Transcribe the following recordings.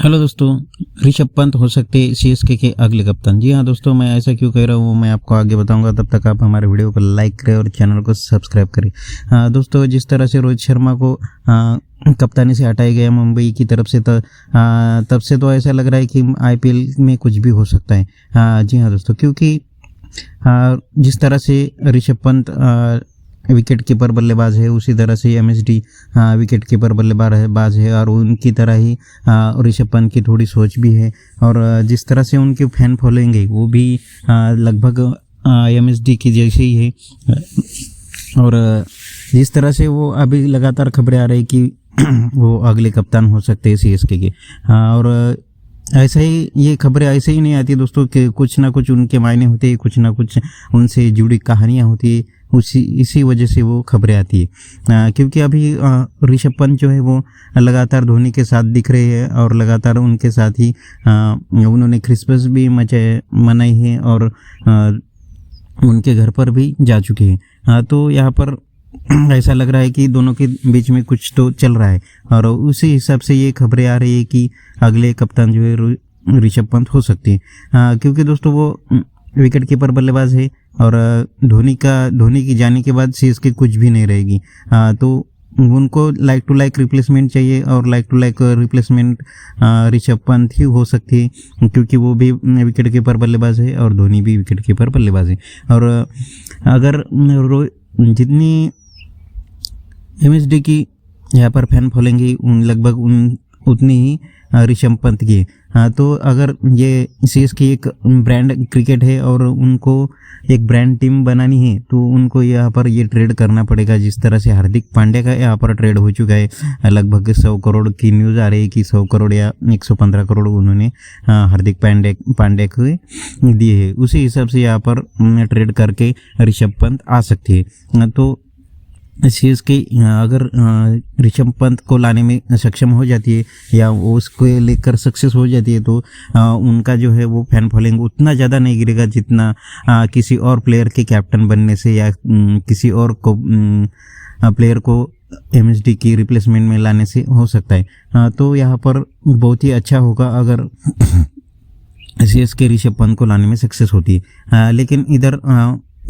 Hello दोस्तों, ऋषभ पंत हो सकते सीएसके के अगले कप्तान। जी हाँ दोस्तों, मैं ऐसा क्यों कह रहा हूँ मैं आपको आगे बताऊंगा। तब तक आप हमारे वीडियो को लाइक करें और चैनल को सब्सक्राइब करें। दोस्तों, जिस तरह से रोहित शर्मा को कप्तानी से हटाया गया मुंबई की तरफ से तब से तो ऐसा लग रहा है कि आईपीएल में कुछ भी हो सकता है। जी हाँ दोस्तों, क्योंकि जिस तरह से ऋषभ पंत विकेट कीपर बल्लेबाज है, उसी तरह से एमएसडी विकेट कीपर बल्लेबाज है और उनकी तरह ही ऋषभ पंत की थोड़ी सोच भी है। और जिस तरह से उनके फैन फॉलोइंग है वो भी लगभग एमएसडी की जैसे ही है। और जिस तरह से वो अभी लगातार खबरें आ रही कि वो अगले कप्तान हो सकते हैं सीएसके के। और ऐसा ही ये खबरें ऐसे ही नहीं आती दोस्तों कि कुछ ना कुछ उनके मायने होते हैं, कुछ ना कुछ उनसे जुड़ी कहानियाँ होती है, इसी वजह से वो खबरें आती है। क्योंकि अभी ऋषभ पंत जो है वो लगातार धोनी के साथ दिख रहे हैं और लगातार उनके साथ ही उन्होंने क्रिसमस भी मनाई है और उनके घर पर भी जा चुके हैं। तो यहाँ पर ऐसा लग रहा है कि दोनों के बीच में कुछ तो चल रहा है और उसी हिसाब से ये खबरें आ रही है कि अगले कप्तान जो है ऋषभ पंत हो सकते हैं। क्योंकि दोस्तों वो विकेट कीपर बल्लेबाज है और धोनी की जाने के बाद सीएसके कुछ भी नहीं रहेगी। तो उनको लाइक टू लाइक रिप्लेसमेंट चाहिए और like to like replacement Rishabh Pant ही हो सकती है, क्योंकि वो भी विकेट कीपर बल्लेबाज है और धोनी भी विकेट कीपर बल्लेबाज है। और अगर जितनी एमएसडी की यहाँ पर फैन फॉलोइंग लगभग उतनी ही ऋषभ पंत की। तो अगर ये सीएसके एक ब्रांड क्रिकेट है और उनको एक ब्रांड टीम बनानी है तो उनको यहाँ पर ये ट्रेड करना पड़ेगा। जिस तरह से हार्दिक पांड्या का यहाँ पर ट्रेड हो चुका है, लगभग 100 करोड़ की न्यूज़ आ रही है कि 100 करोड़ या 115 करोड़ उन्होंने हार्दिक पांड्या को दिए है। उसी हिसाब से यहाँ पर ट्रेड करके ऋषभ पंत आ सकती है। तो सीएसके अगर ऋषभ पंत को लाने में सक्षम हो जाती है या वो उसको लेकर सक्सेस हो जाती है तो उनका जो है वो फैन फॉलोइंग उतना ज़्यादा नहीं गिरेगा जितना किसी और प्लेयर के कैप्टन बनने से या किसी और को प्लेयर को एमएसडी की रिप्लेसमेंट में लाने से हो सकता है। तो यहाँ पर बहुत ही अच्छा होगा अगर सीएसके ऋषभ पंत को लाने में सक्सेस होती है। लेकिन इधर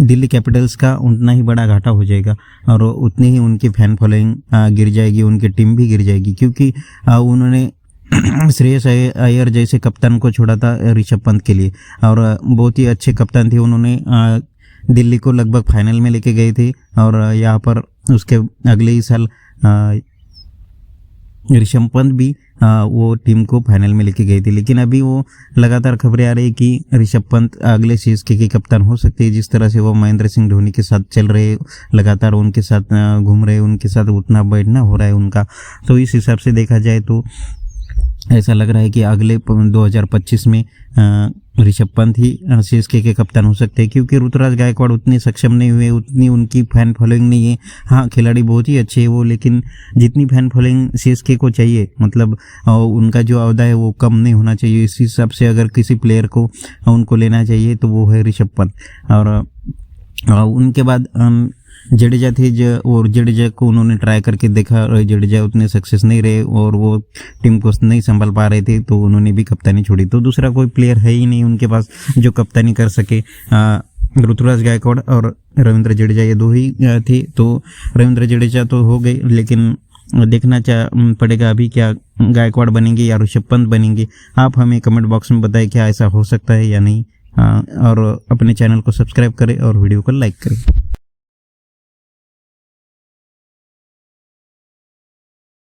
दिल्ली कैपिटल्स का उतना ही बड़ा घाटा हो जाएगा और उतनी ही उनकी फैन फॉलोइंग गिर जाएगी, उनकी टीम भी गिर जाएगी, क्योंकि उन्होंने श्रेयस अय्यर जैसे कप्तान को छोड़ा था ऋषभ पंत के लिए और बहुत ही अच्छे कप्तान थे। उन्होंने दिल्ली को लगभग फाइनल में लेके गए थे और यहाँ पर उसके अगले ही साल ऋषभ पंत भी वो टीम को फाइनल में लेके गई थी। लेकिन अभी वो लगातार खबरें आ रही कि ऋषभ पंत अगले सीएसके के कप्तान हो सकते हैं। जिस तरह से वो महेंद्र सिंह धोनी के साथ चल रहे, लगातार उनके साथ घूम रहे, उनके साथ उठना बैठना हो रहा है उनका। तो इस हिसाब से देखा जाए तो ऐसा लग रहा है कि अगले 2025 में ऋषभ पंत ही सीएसके के कप्तान हो सकते हैं, क्योंकि ऋतुराज गायकवाड़ उतने सक्षम नहीं हुए, उतनी उनकी फैन फॉलोइंग नहीं है। हाँ, खिलाड़ी बहुत ही अच्छे हैं वो, लेकिन जितनी फैन फॉलोइंग सीएसके को चाहिए मतलब उनका जो अहदा है वो कम नहीं होना चाहिए। इस हिसाब से अगर किसी प्लेयर को उनको लेना चाहिए तो वो है ऋषभ पंत। और उनके बाद जडेजा थे और जडेजा को उन्होंने ट्राई करके देखा और जडेजा उतने सक्सेस नहीं रहे और वो टीम को नहीं संभाल पा रहे थे, तो उन्होंने भी कप्तानी छोड़ी। तो दूसरा कोई प्लेयर है ही नहीं उनके पास जो कप्तानी कर सके। ऋतुराज गायकवाड़ और रविंद्र जडेजा ये दो ही थे। तो रविंद्र जडेजा तो हो गए, लेकिन देखना पड़ेगा अभी क्या गायकवाड़ बनेंगे या ऋषभ पंत बनेंगे। आप हमें कमेंट बॉक्स में बताएं क्या ऐसा हो सकता है या नहीं। और अपने चैनल को सब्सक्राइब करें और वीडियो को लाइक करें।